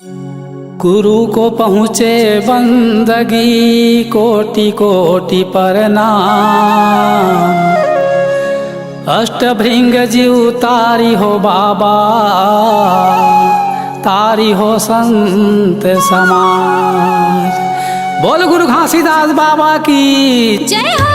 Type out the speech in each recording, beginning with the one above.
गुरु को पहुँचे बंदगी कोटि कोटि प्रणाम। अष्टभृंग जीव तारी हो बाबा, तारी हो संत समाज। बोल गुरु घासीदास बाबा की जय हो।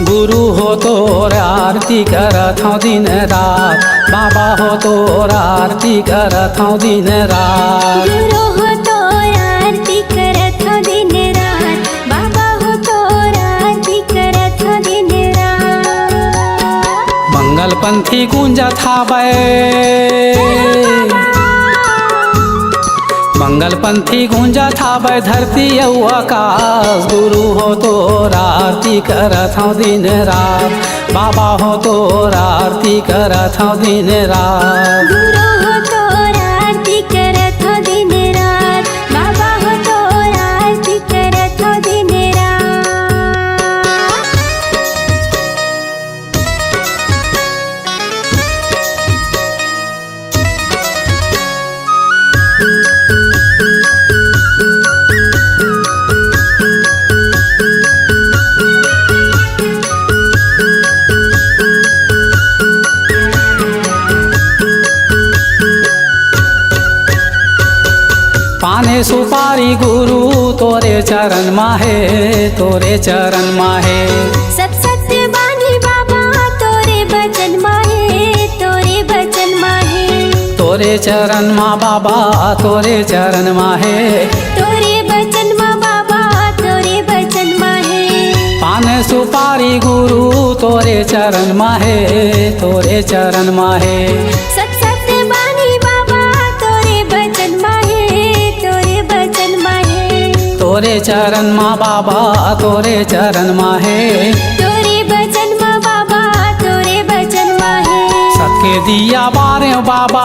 गुरु हो तोर आरती करत हूँ दिन रात, बाबा हो तोर आरती करत हूँ दिन रात। गुरु हो तो आरती करत हो दिन रात, बाबा हो तो आरती करत हो दिन रात। मंगल पंथी गूंजत हावै, मंगल पंथी गूंजत हावै धरती अउ आकाश। गुरु हो तोर आरती करत हूँ दिन रात, बाबा हो तोर आरती करत हूँ दिन रात। गुरु हो तो आरती करत हो दिन रात, बाबा हो तो आरती करत हो दिन रात। पाने सुपारी गुरु तोरे चरण माहे, तोरे चरण माहे। सब सत्य बानी बाबा तोरे बचन माहे, तोरे बचन माहे। तोरे चरण मा बाबा, तोरे चरण माहे। तोरे बचन मा बाबा, तोरे बचन माहे। पाने सुपारी गुरु तोरे चरण माहे, तोरे चरण माहे। सब सत्य बानी बाबा तोरे बचन माहे, तोरे बचन माहे। तोरे चरण मा बाबा, तोरे चरण माहे। तोरे बचन मा बाबा, तोरे बचन माहे। सबके दिया बारे बाबा,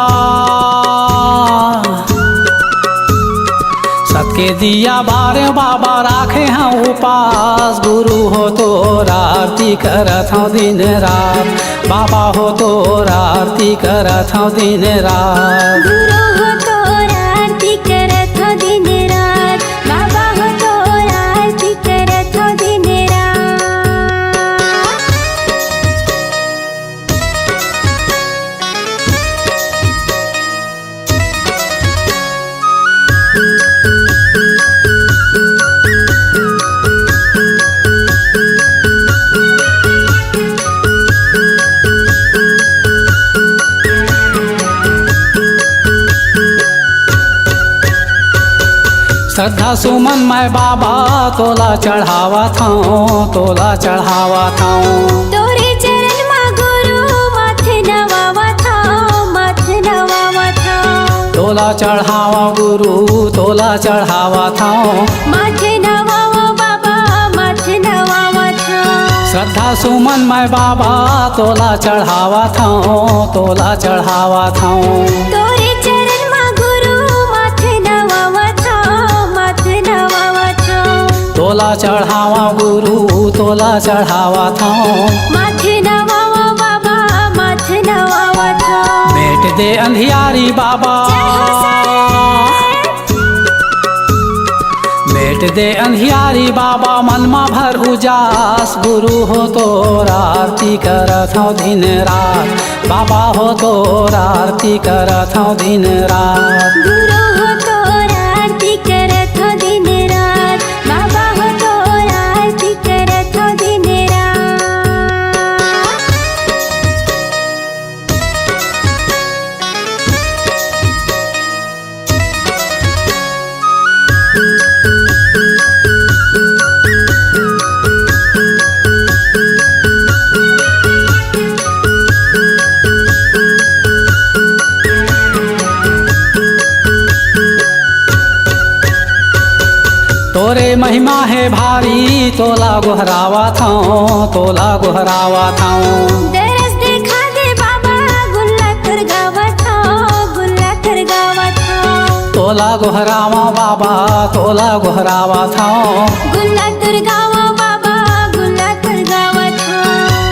सबके दिया बारे बाबा राखे हैं उपास। गुरु हो तोर आरती करत हूँ दिन रात, बाबा हो तोर आरती करत हूँ दिन रात। गुरु हो तो आरती करत हो दिन रात, बाबा हो तो आरती करत हो दिन रात। श्रद्धा सुमन मैं बाबा तोला चढ़ावा थाऊं, तोला चढ़ावा थाऊं। तोरे चरण मा गुरु माथे नवावा थाओ, माथे नवावा थाओ। तोला चढ़ावा गुरु, तोला चढ़ावा थाऊं। माथे नवावा बाबा, माथे नवावा थाओ। श्रद्धा सुमन मैं बाबा तोला चढ़ावा थाऊं, तोला चढ़ावा थाऊं। तोरे चरण मा गुरु माथे नवावा थाओ, माथे नवावा थाओ। तोला चढ़ावा गुरु, तोला चढ़ावा थाऊं। माथे नवावा बाबा, माथे नवावा थाओ। मेट दे अंधियारी बाबा, मेट दे अंधियारी बाबा मनमा भर उजास। गुरु हो तोर आरती करत हूँ दिन रात, बाबा हो तोर आरती करत हूँ दिन रात। गुरु हो तो आरती करत हो दिन रात, बाबा हो तो आरती करत हो दिन रात। महिमा है भारी तोला गोहरावा था, तोला गोहरावा था। दरस देखा दे बाबा गुल्ला कर गावात हो, गुल्ला कर गावात हो। तोला गोहरावा बाबा तोला गोहरावा था, गुल्ला कर गावा बाबा गुल्ला कर गावात हो।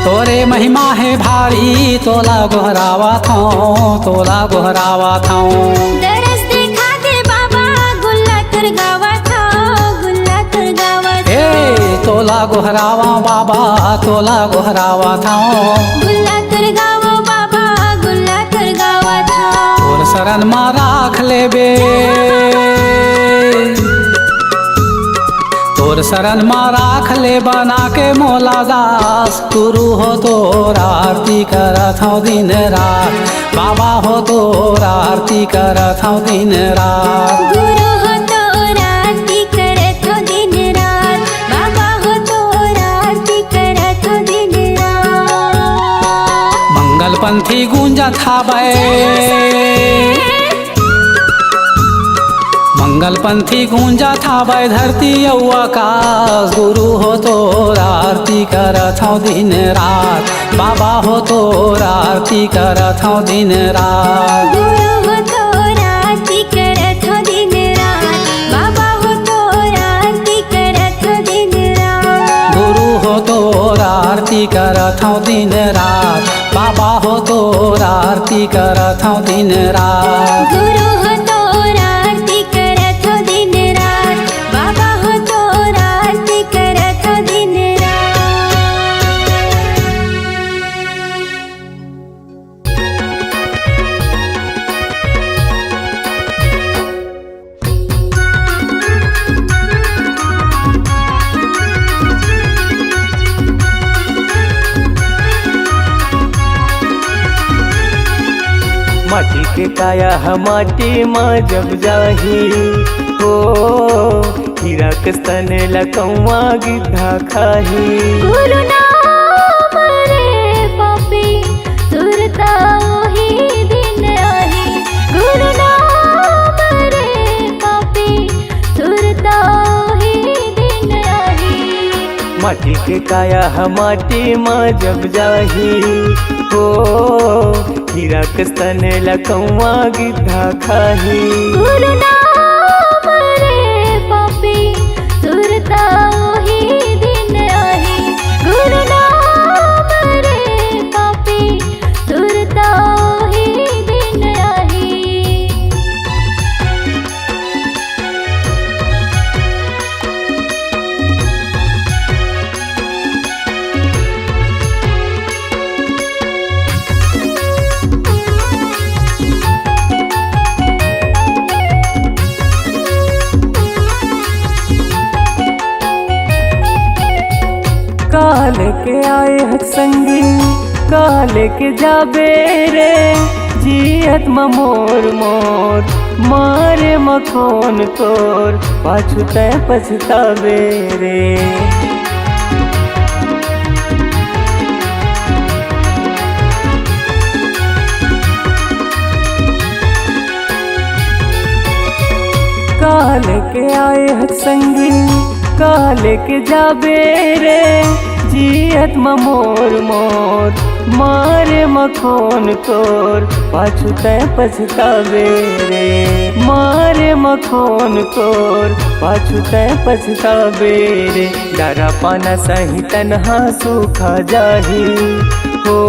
तोरे महिमा है भारी तोला गोहरावा था, तोला गोहरावा था। दरस देखा दे बाबा गुल्ला कर गावात हो, गुल्ला कर गावात हो। ए तोला गोहरावा बाबा तोला गोहरावा था, गुल्ला कर गावा बाबा गुल्ला कर गावात हो। तोर शरण मा राख लेबे, तोर शरण मा राख ले बना के मोला दास। गुरु हो तोर आरती करत हूँ दिन रात, बाबा हो तोर आरती करत हूँ दिन रात। गुरु हो तोर आरती करत हो दिन रात, बाबा हो तोर आरती करत हो दिन रात। मंगल पंथी गूंजत हावै, मंगल पंथी गूंजत हावै धरती औ आकाश। गुरु हो तोर आरती करत हूँ दिन रात, बाबा हो तोर आरती करत हूँ दिन रात। गुरु हो तोर आरती करत हो दिन रात, बाबा हो तोर आरती करत हो दिन रात। गुरु हो तोर आरती करत हूँ दिन रात, बाबा हो तोर आरती करत हूँ दिन रात। गुरु हो तोर आरती करत हो दिन रात, बाबा हो तोर आरती करत हो दिन रात। माटी के काया हम माटी माँ जब जाही हो, हीरा के स्तन लकौआ गिद्धा खाही। गुरु नाम रे पापी सुरता ओही दिन आही, गुरु नाम रे पापी सुरता ओही दिन आही। माटी के काया हम माटी माँ जब जाही हो, हीरा के स्तन लकौआ गिद्धा खाही। गुरु नाम रे पापी सुरता ओही दिन आही, गुरु नाम रे पापी सुरता ओही दिन आही। काल के आए हक संगी काल के जाबे रे, जियत मोर मोर मारे मखोन तोर पाछू तै पछतावे रे। काल के आए हक संगी काल के जाबे रे, जियत मोर मोर मारे मखोन तोर पाछू तै पछतावे रे। मारे मखोन तोर पाछू तै पछतावे रे। डरा पाना सही तनहा सूखा जाही हो,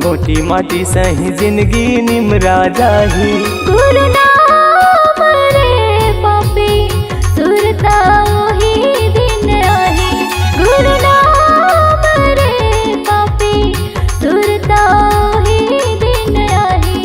मोटी माटी सही जिंदगी निमरा जाही। गुरु नाम रे पापी सुरता ओही दिन आही, गुरु नाम रे पापी सुरता ओही दिन आही।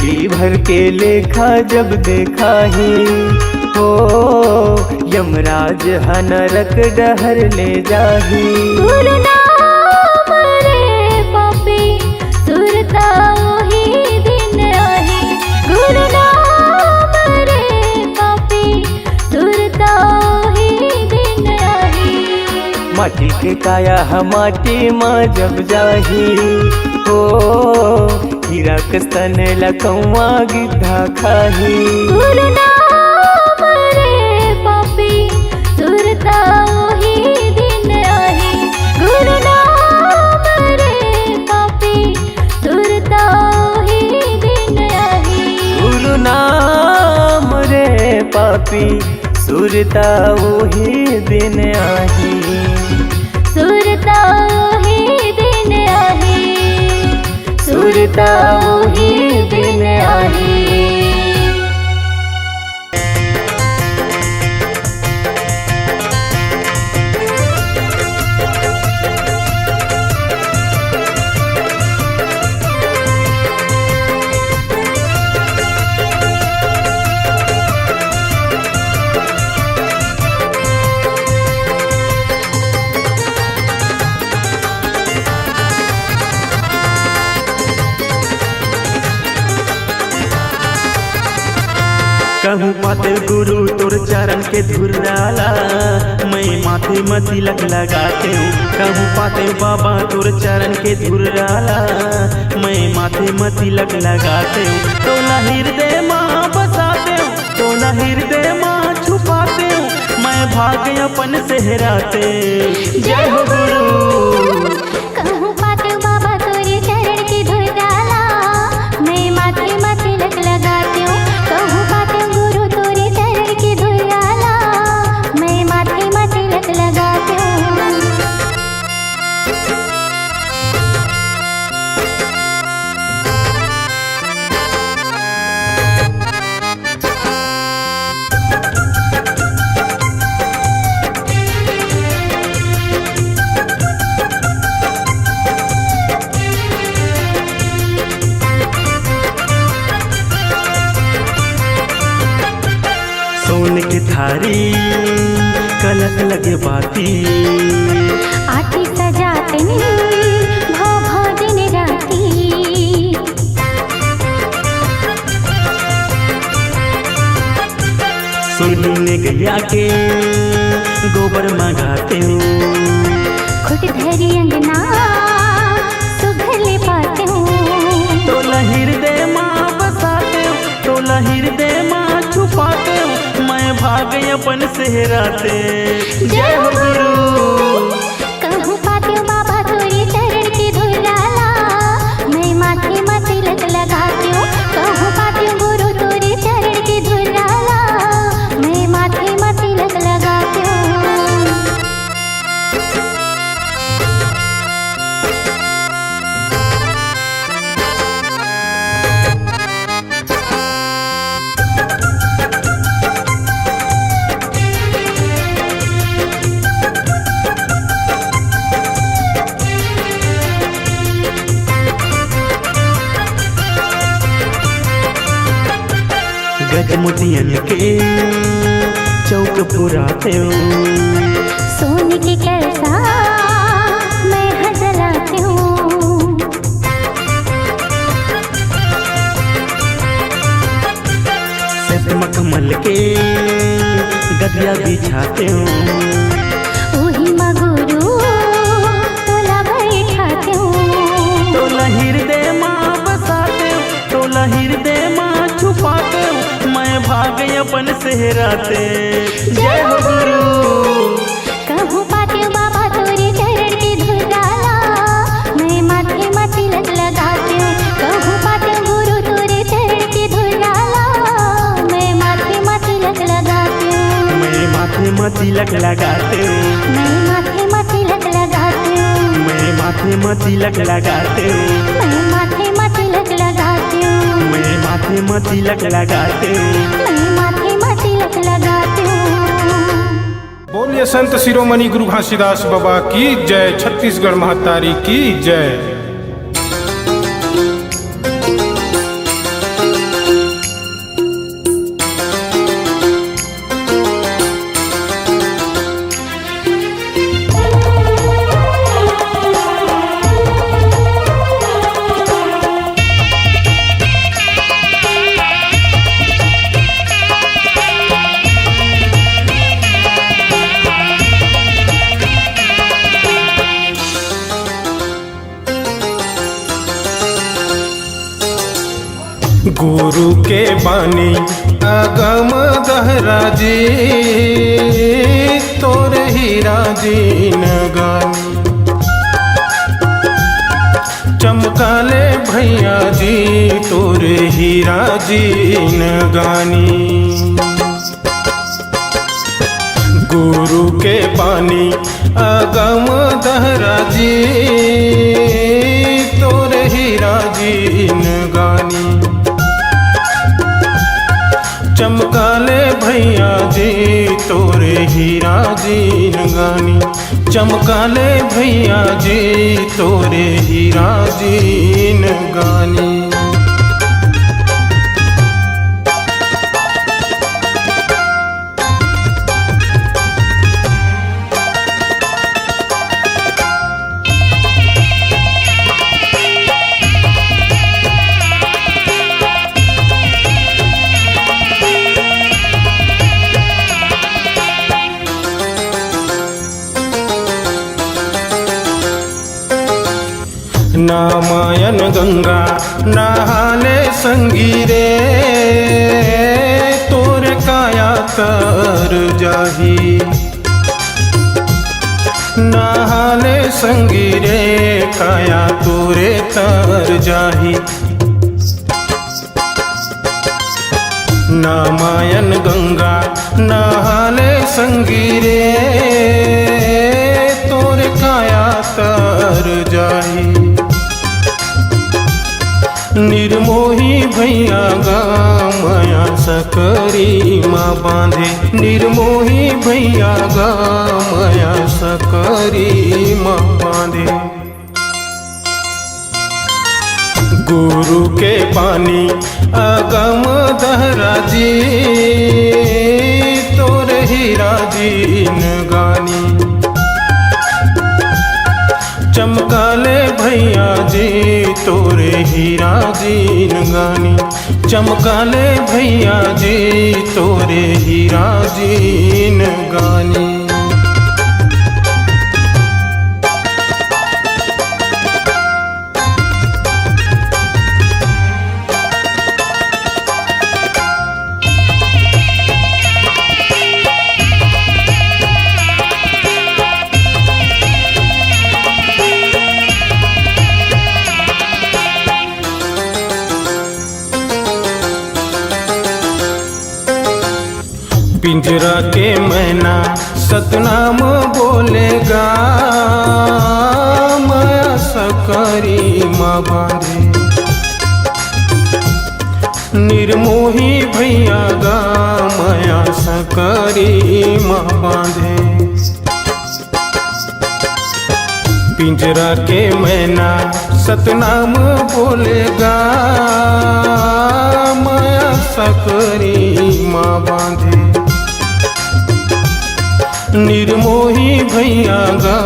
जिंदगी भर के लेखा जब देखा ही हो, यमराज ह नरक डहर ले जाही। गुरु नाम रे पापी सुरता वही दिन आही। गुरु नाम रे पापी सुरता वही दिन आही। माटी के काया ह माटी माँ जब जाही हो, हीरा के स्तन लकौआ गिद्धा खाही। गुरु नाम रे पापी सुरता वही दिन आही। गुरु नाम रे पापी सुरता वही दिन आही। गुरु नाम रे पापी सुरता वही दिन आही। सुरता वही दिन आही। सुरता वही दिन आही। कहूँ पाते गुरु तोर चरण के धुर्राला, मैं माथे में तिलक लगाते हूँ। कहूँ पाते बाबा तोर चरण के धुर्राला, मैं माथे में तिलक लगाते हूँ। तोला हृदय माँ बसाते हूँ, तोला हृदय माँ छुपाते हूँ, मैं भाग्य अपन सेहराते। जय हो गुरु। कहूँ पाते बाबा तोरे चरण के धुर डाला, मैं माथे में तिलक लगाती हूँ। कहूँ पाते गुरु तोरे चरण के धुर डाला, मैं माथे में तिलक लगाती हूँ। सोने की थारी कलश लगे बाती, आटी सजाते भाव भाव दिन राती। सुनने गैया के गोबर मंगाते हूँ। खुद धरी अंगना सुघले पाते हूँ। तोला हृदय माँ बसाते हूँ, तोला हृदय माँ छुपाते हूँ, मैं भाग्य अपन सेहराते। जय हो गुरु। कहूँ पाते बाबा तोरे चरण के धुर डाला, मैं माथे में तिलक लगाती हूँ। कहूँ पाते गुरु तोरे चरण के धुर डाला, मैं माथे में तिलक लगाती हूँ। गजमुतियन के चौक पुराते हूँ। सोने के कैसा मैं हजलाती हूँ। सत मखमल के गदिया बिछाते हूँ। वही माँ गुरु तोला बैठाते हूँ। तोला हृदय माँ बसाते हूँ, तोला हृदय माँ छुपाते हूँ, मैं भाग्य अपन सेहराते। जय हो गुरु। कहूँ पाते बाबा तोरे चरण के धुर डाला, मैं माथे में तिलक लगाती हूँ। कहूँ पाते गुरु तोरे चरण के धुर डाला, मैं माथे में तिलक लगाती हूँ। मैं माथे में तिलक लगाते हूँ। मैं माथे में तिलक लगाती हूँ। मैं माथे में तिलक लगाते हूँ। मैं माथे में तिलक लगाती हूँ। मैं माथे में तिलक लगाते हूँ। मैं माथे में तिलक लगाती हूँ। बोलिए संत शिरोमणि गुरु घासीदास बाबा की जय। छत्तीसगढ़ महतारी की जय। गुरु के बानी अगम दहराजी तोर हीरा जी नगानी चमकाले भैया जी तोर हीरा जी नगानी गुरु के बानी अगम दहराजी तोर हीरा जी नगानी चमकाले भैया जी तोरे हीरा जी नगानी चमकाले भैया जी तोरे हीरा जी नगानी नामायन गंगा नहाले संगीरे तोर काया तर जाही नहाले संगीरे काया तोरे तर जाही नामायन गंगा नहाले संगीरे तोर काया तर जाही निर्मोही भैया गामया सकरी माँ बांधे निर्मोही भैया गामया सकरी माँ बांधे गुरु के पानी अगम दहराजी तोर हीरा जी नगानी चमकाले भैया जी तोरे हीरा जी नगानी चमकाले भैया जी तोरे हीरा जी नगानी पिंजरा के मैना सतनाम बोलेगा माया सकरी माँ बांधे निर्मोही भैया गा माया सकरी माँ बांधे पिंजरा के मैना सतनाम बोलेगा माया सकरी माँ बांधे निर्मोही भैया गा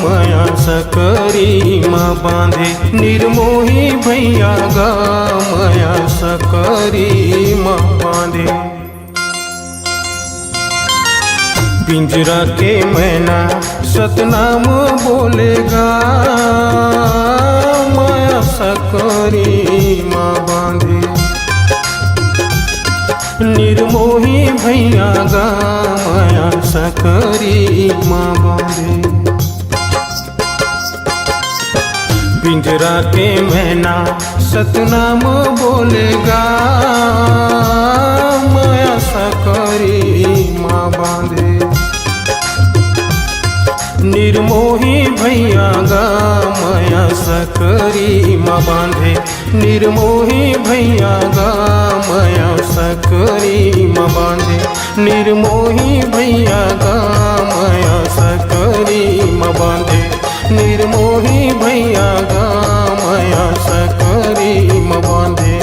माया सकरी माँ बांधे निर्मोही भैया गा माया सकरी माँ बांधे पिंजरा के मैना सतनाम बोलेगा माया सकरी माँ बांधे निर्मोही भैया गा माया सकरी माँ बांधे पिंजरा के मैना सतनाम बोलेगा माया सकरी माँ बांधे निर्मोही भैया गा माया सकरी माँ बांधे निर्मोही भैया गा माया सकरी माँ बांधे निर्मोही भैया गा माया सकरी माँ बांधे निर्मोही भैया गा माया सकरी माँ बांधे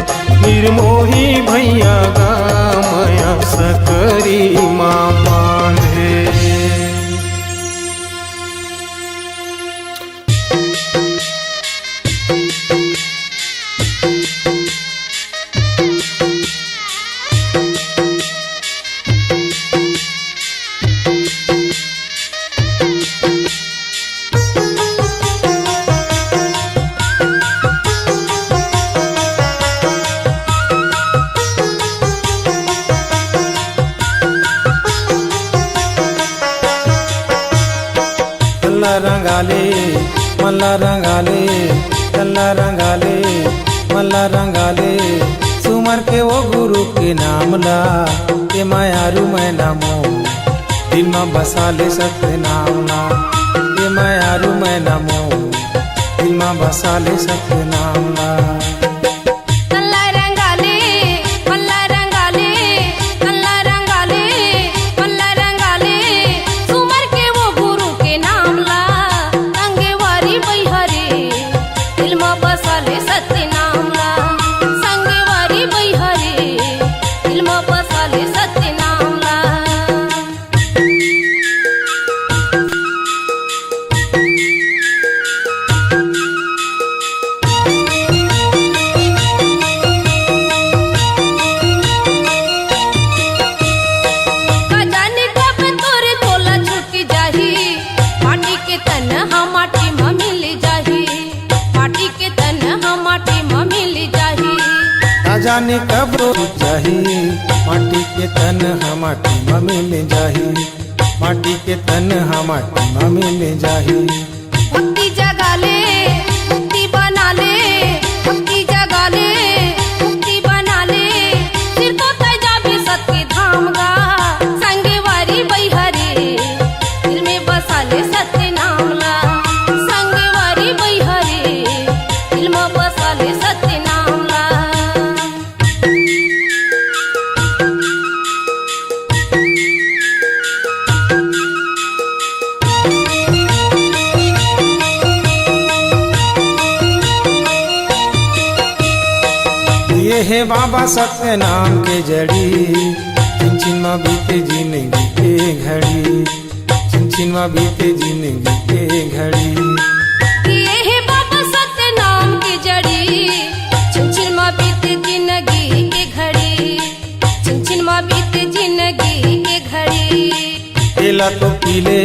निर्मोही भैया गा माया सकरी माँ बांधे। रंगाले मल्ला रंगाले तल्ला रंगाले मल्ला रंगाले सुमर के वो गुरु के नाम ला ये मायारू मैं नामो दिल में बसा ले सत्य नाम ला ये मायारू मैं नामो दिल में बसा ले सत्य नाम ला तल्ला रंगाले मल्ला रंगाले तल्ला रंगाले मल्ला रंगाले सुमर के वो गुरु के नाम ला संगेवारी बैहरे दिल में बसाले सत्य नाम ला संगेवारी बैहरे दिल में बसाले सत्य नाम ला जाने कब तोरे तोला छूटी जाही माटी के तन हम माटी में मिल जाही माटी के तन हम माटी में मिल जाही ना जाने कब जाही माटी के तन हम माटी में मिल जाही माटी के तन हम माटी में मिल जाही भक्ति जगाले मुक्ति बनाले भक्ति जगाले मुक्ति बनाले सिर तो तजा भी सत्य धाम गा संगेवारी बैहरे दिल में बसाले सत्य नाम ला संगेवारी बैहरे दिल में बसाले सत्य नाम ला ये है बाबा सत्य नाम के जड़ी छिन छिन में बीते जिंदगी के घड़ी छिन छिन में बीते जिंदगी के घड़ी ये है बाबा सत्य नाम की जड़ी छिन माँ बीते जिंदगी के घड़ी छिन माँ बीते जिंदगी के घड़ी एला तो पीले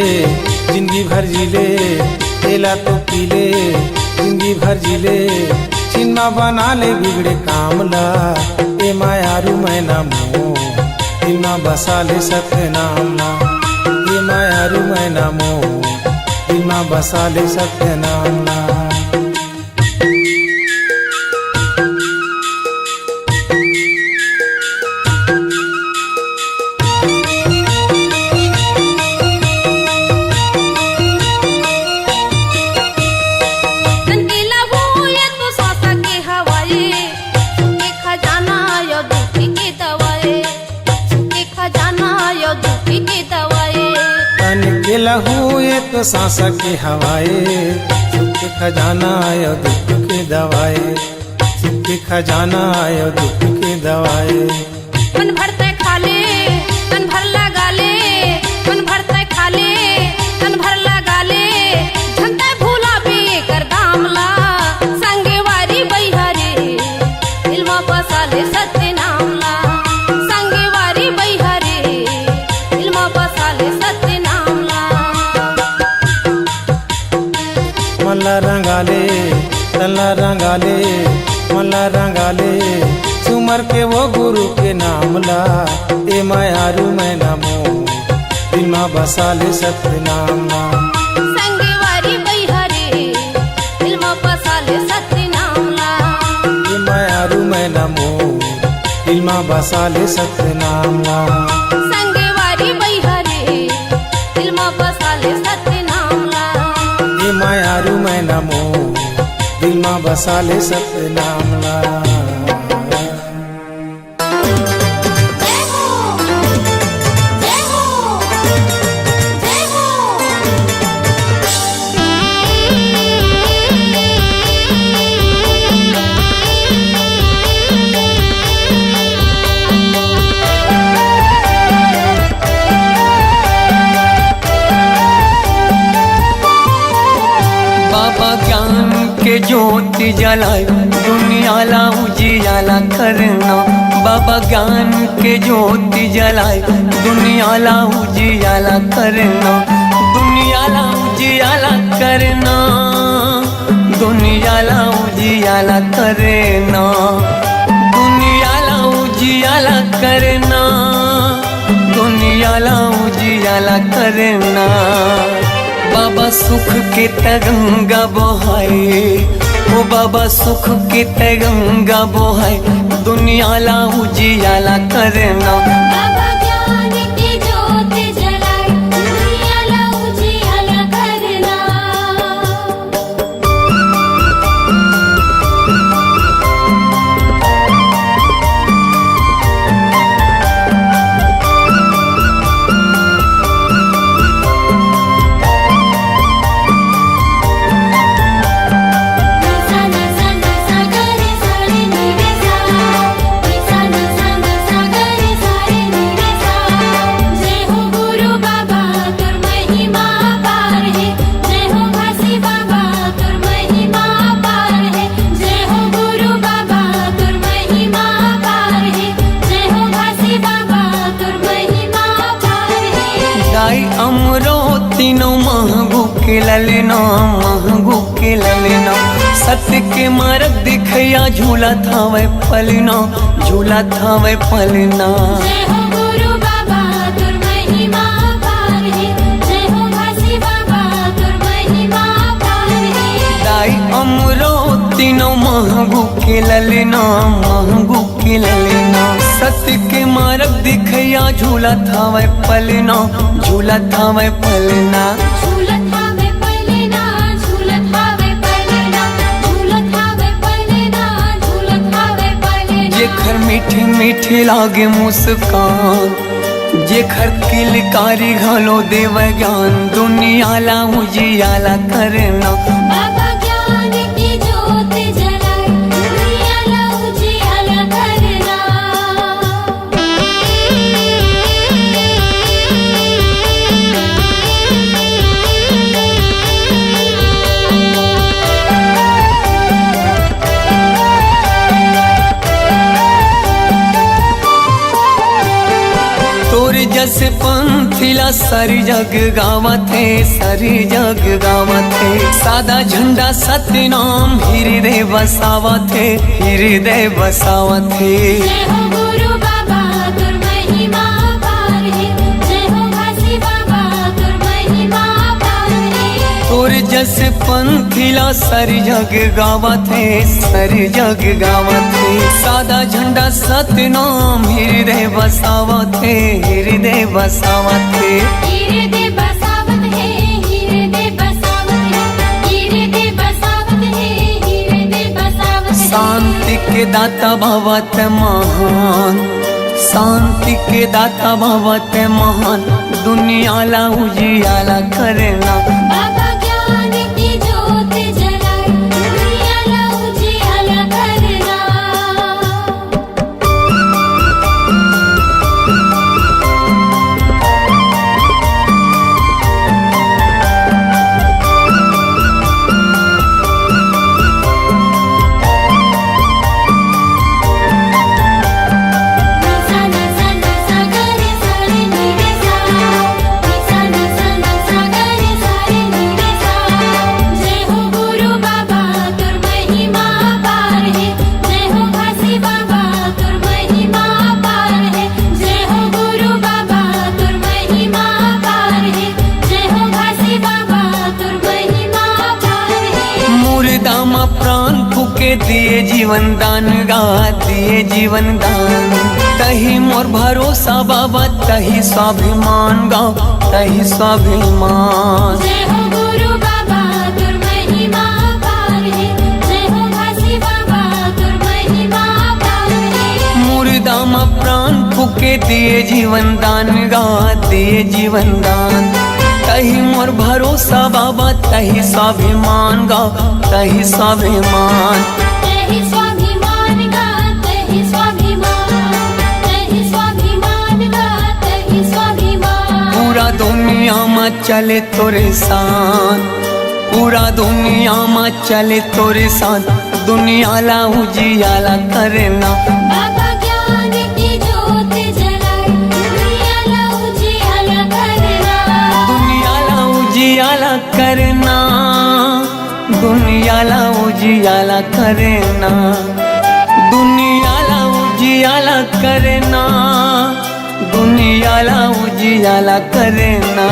जिंदगी भर जिले एला तो पीले जिंदगी भर जिले चिन्मा बना ले बिगड़े काम ला ए मायारू मैं नामो दिल में बसा ले सत्य नाम ला ये मायारू मैं नामो दिल में बसा ले सत्य नाम ला नंदीला वो ये तो सांसा के हवाए सुखे खजाना यो दुखी के दवाए सुखे खजाना यो दुखी के दवाए तन के लहू ये तो सांसा के हवाए सुख के खजाना आयो दुख के दवाए सुख के खजाना आयो दुख के दवाए मन भरते खाले तन भर लगा ले मन भरते खाले तन भर लगा ले झंडा भूला भी कर दाम ला संगेवारी बैहरे दिल में बसाले सत्य नाम ला संगेवारी बैहरे दिल में बसाले सत्य नाम ला मल्ला रंगाले तल्ला रंगाले मल्ला रंगाले सुमर के वो गुरु के नाम ला ए मायारू मैं नामो दिल में बसा ले सत्य नाम ला संगेवारी बैहरे दिल में बसाले सत्य नाम ला ए मायारू मैं नामो दिल में बसा ले सत्य नाम ला संगेवारी बैहरे दिल में बसाले सत्य नाम ला ए मायारू मैं नामो दिल में बसा ले सत्य नाम ला जय हो जय हो जय बाबा ज्ञान के ज्योति जलाए दुनिया ला उजियाला करना बाबा ज्ञान के ज्योति जलाए दुनिया ला उजियाला करना दुनिया ला उजियाला करना दुनिया ला उजियाला करना दुनिया ला उजियाला करना दुनिया ला उजियाला करना बाबा सुख के तरंगा बहाए, ओ बाबा सुख के तरंगा बहाए, दुनिया ला उजियाला करना। बाबा ज्ञान की ज्योत जलाए, दुनिया ला उजियाला करना। जय हो गुरु बाबा तुर महिमा पार है, जय हो घासी बाबा तुर महिमा पार है, जय हो गुरु बाबा तुर महिमा पार है, जय हो घासी बाबा तुर महिमा पार है। गाय अमरो तीनों महगू के ललना, महगू के ललना, सत्य के मार्ग दिखया झूला थावे पलना, झूला थावे पलना। जय हो गुरु बाबा तुर महिमा पार है, जय हो घासी बाबा तुर महिमा पार है। गाय अमरो तीनों महगू के ललना, महगू के ललना, सत्य के मार्ग दिखया झूला थावे पलना, झूला थावे पलना। झूलत हावे पलना, झूलत हावे पलना, झूलत हावे पलना, झूलत हावे पलना। जेखर मीठी मीठी लागे मुस्कान, जेखर किलकारी घालो देव ज्ञान, दुनिया ला उजियाला करना। बाबा ज्ञान की ज्योत जलाए, दुनिया ला उजियाला करना। तोर जस पंथिला सारी जग गावत है, सारी जग गावत है, सादा झंडा सत्य नाम हृदय बसावत है, हृदय बसावत है। जय हो गुरु बाबा तुर महिमा पार है, जय हो घासी बाबा तुर महिमा पार है। तोर जस पंथिला सारी जग गावत है, सारी जग गावत है, सादा झंडा सत्य नाम हृदय बसावत है, हृदय बसावत है। हृदय बसावत है, हृदय बसावत है, हृदय बसावत है, हृदय बसावत है। शांति के दाता भवत महान, शांति के दाता भवत महान, दुनिया ला उजियाला करना। बाबा ज्ञान की ज्योत जलाए, दुनिया ला उजियाला करना। जय हो गुरु बाबा तुर महिमा पार है, जय हो घासी बाबा तुर महिमा पार है, जय हो गुरु बाबा तुर महिमा पार है, जय हो घासी बाबा तुर महिमा पार है। मुर्दा मा प्राण फूके दिए जीवन दान गा, दिए जीवन दान, तही मोर भरोसा बाबा, तही स्वाभिमान गा, तही स्वाभिमान। जय हो गुरु बाबा तुर महिमा पार है, जय हो घासी बाबा तुर महिमा पार है। मुर्दा मा प्राण फूके दिए जीवन दान गा, दिए जीवन दान, तही मोर भरोसा बाबा, तही स्वाभिमान गा, तही स्वाभिमान। तहि स्वाभिमान गा, तहि स्वाभिमान, तहि स्वाभिमान गा, तहि स्वाभिमान। पूरा दुनिया में चले तोरे साथ, पूरा दुनिया में चले तोरे साथ, दुनिया ला उजियाला करना। बाबा ज्ञान की ज्योत जलाए, दुनिया ला उजियाला करना। दुनिया ला उजियाला करना, दुनिया ला उजियाला करना, दुनिया ला उजियाला करना, दुनिया ला उजियाला करना।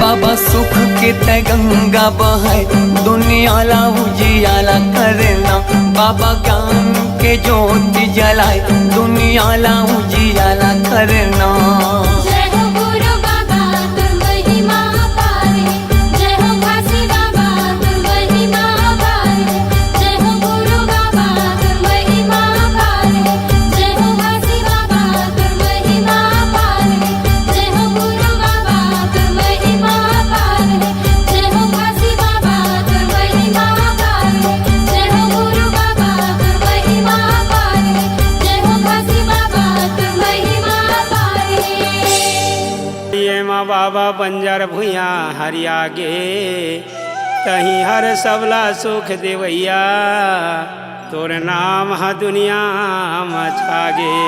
बाबा सुख के त गंगा बहाय दुनिया ला उजियाला करना। बाबा ज्ञान के ज्योति जलाए दुनिया ला उजियाला करना। जय हो गुरु बाबा तुम महिमा पारे, जय हो घासी बाबा तुम महिमा पारे, जय हो गुरु बाबा तुम महिमा पारे, जय हो घासी बाबा तुम महिमा पारे, जय हो गुरु बाबा तुम महिमा पारे, जय हो घासी बाबा तुम महिमा पारे, जय हो गुरु बाबा तुम महिमा पारे, जय हो घासी बाबा तुम महिमा पारे। ये माँ बाबा बंजर भूया हरिया गे, तही हर सबला सुख देवैया, तोर नाम हा दुनिया मछागे।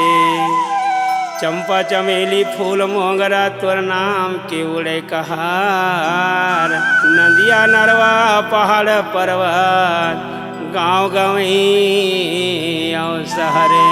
चंपा चमेली फूल मोगरा तोर नाम के उड़े कहार, नदिया नरवा पहाड़ पर्वत गाँव गवई और शहरे।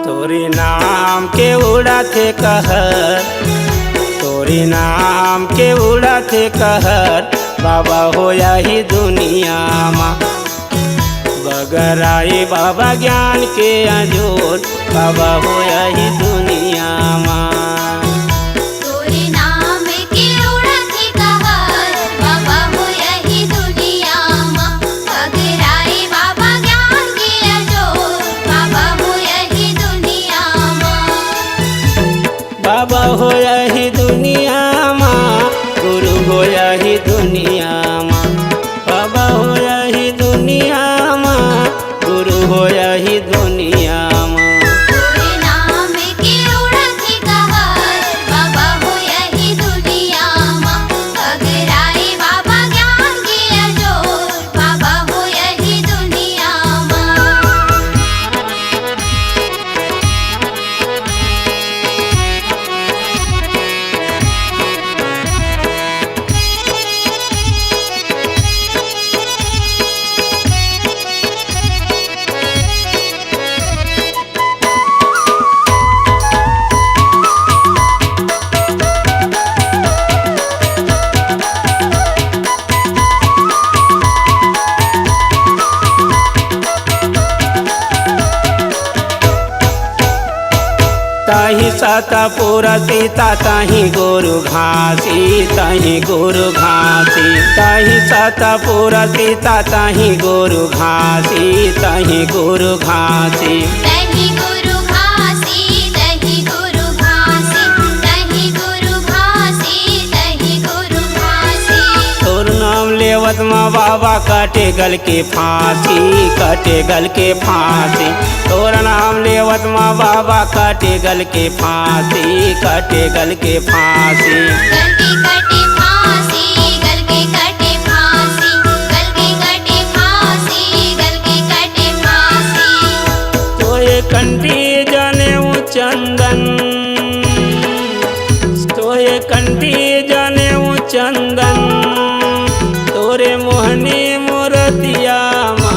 तोरी नाम के उड़ाते कहर, तोरी नाम के उड़ाते कहर, बाबा हो यही दुनिया माँ। बगराई बाबा ज्ञान के अजोर, बाबा हो यही दुनिया माँ। तोरे नाम के उड़ते कहर, बाबा हो यही दुनिया माँ। बगराई बाबा ज्ञान के अजोर, बाबा हो यही दुनिया माँ। बाबा हो यही दुनिया माँ, गुरु हो यही दुनिया माँ। बाबा हो यही दुनिया माँ, गुरु हो यही दुनिया माँ। तोरे नाम के उड़ते कहर, बाबा हो यही दुनिया माँ। बगराई बाबा ज्ञान के अजोर, बाबा हो यही दुनिया माँ। ताही साता पूरा सीता ताही गुरु घासी, ताही गुरु घासी। ताही साता पूरा सीता ताही गुरु घासी, ताही गुरु घासी। दही गुरु घासी, दही गुरु घासी, दही गुरु घासी, दही गुरु घासी। तोर नाम लेवत माँ बाबा काटे गल के फांसी, काटे गल के फांसी। तोर नाम लेवत माँ बाबा काटे गल के फांसी, काटे गल के फांसी। गल के कटे फांसी, गल के कटे फांसी, गल के कटे फांसी, गल के कटे फांसी। तो ये कंठी जाने वो चंदन, तो ये कंठी जाने वो चंदन, तोरे मोहनी मूर्तिया माँ।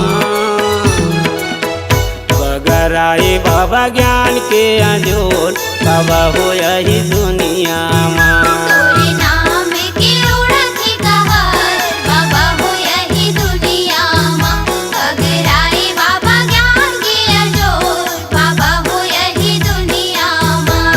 बगराई बाबा ज्ञान के अजोर, बाबा हो यही दुनिया माँ। तोरे नाम के उड़ते कहर, बाबा हो यही दुनिया माँ। बगराई बाबा ज्ञान के अजोर, बाबा हो यही दुनिया माँ।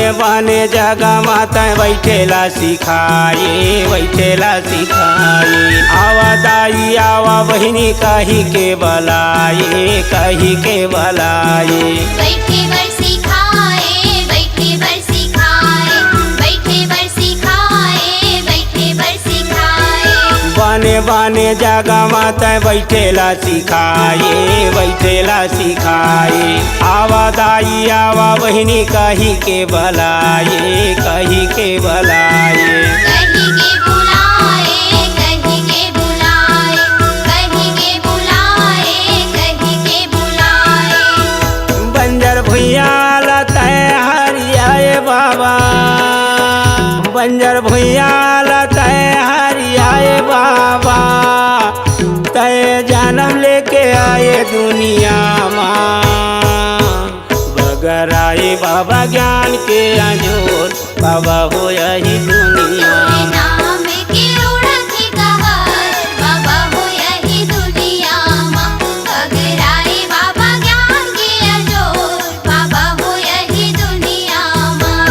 बने बने जगह माता बैठेला सिखाए बैठेला सिखाए। आवा दाई आवा बहिनी कही के बलाए कही के बलाए। बैठे बर सिखाए बैठे बर सिखाए बैठे बर सिखाए बैठे बर सिखाए। बने बने जगह माता बैठेला सिखाए बैठेला सिखाए। आवा दाई आवा बहिनी कही के बलाए कही के बलाए। कही के बुलाए कही के बुलाए कही के बुलाए कही के बुलाए। बंजर भुइया लतय हरियाए बाबा बंजर भुइया लतय हरियाए बाबा। तय जन्म लेके आए दुनिया माँ बगर आए बाबा ज्ञान के अंजोर बाबा हो यही दुनिया। तोरे नाम के उड़त कहर बाबा हो यही दुनिया माँ। बगराए बाबा ज्ञान के अजोर बाबा हो यही दुनिया माँ।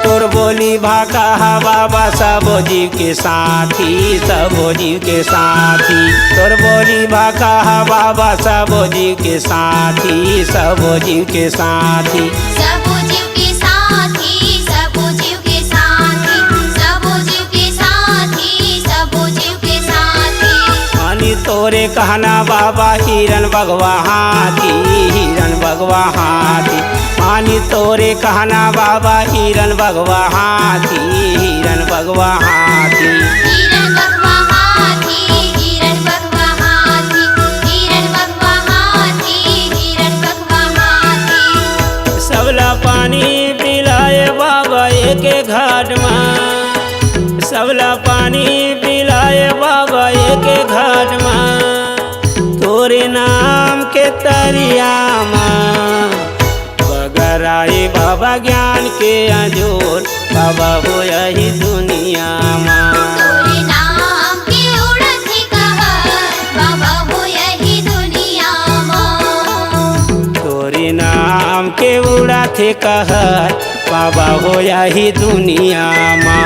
तोर बोली भाका हा बाबा सबो जीव के साथी सबो जीव के साथी। तोर बोली भाका हा बाबा सबो जीव के साथी सबो जीव के साथी। सबो जीव के साथी सबो जीव के साथी सबो जीव के साथी सबो जीव के साथी। मानी तोरे कहना बाबा हिरन भगवा हाथी हिरन भगवा हाथी। मानी तोरे कहना बाबा हिरन भगवा हाथी हिरन भगवा हाथी। हिरन भगवा हाथी हिरन भगवा हाथी हिरन भगवा हाथी हिरन भगवा हाथी। सबला पानी पिलाए बाबा एक घाट में सबला पानी पिलाए बाबा एक घाट में। तोरे नाम के तरिया माँ बगर आए बाबा ज्ञान के अंजोर बाबा हो यही दुनिया माँ। तोरे नाम के उड़त कहर बाबा हो यही दुनिया माँ। तोरे नाम के उड़ा थे कहर बाबा हो यही दुनिया माँ।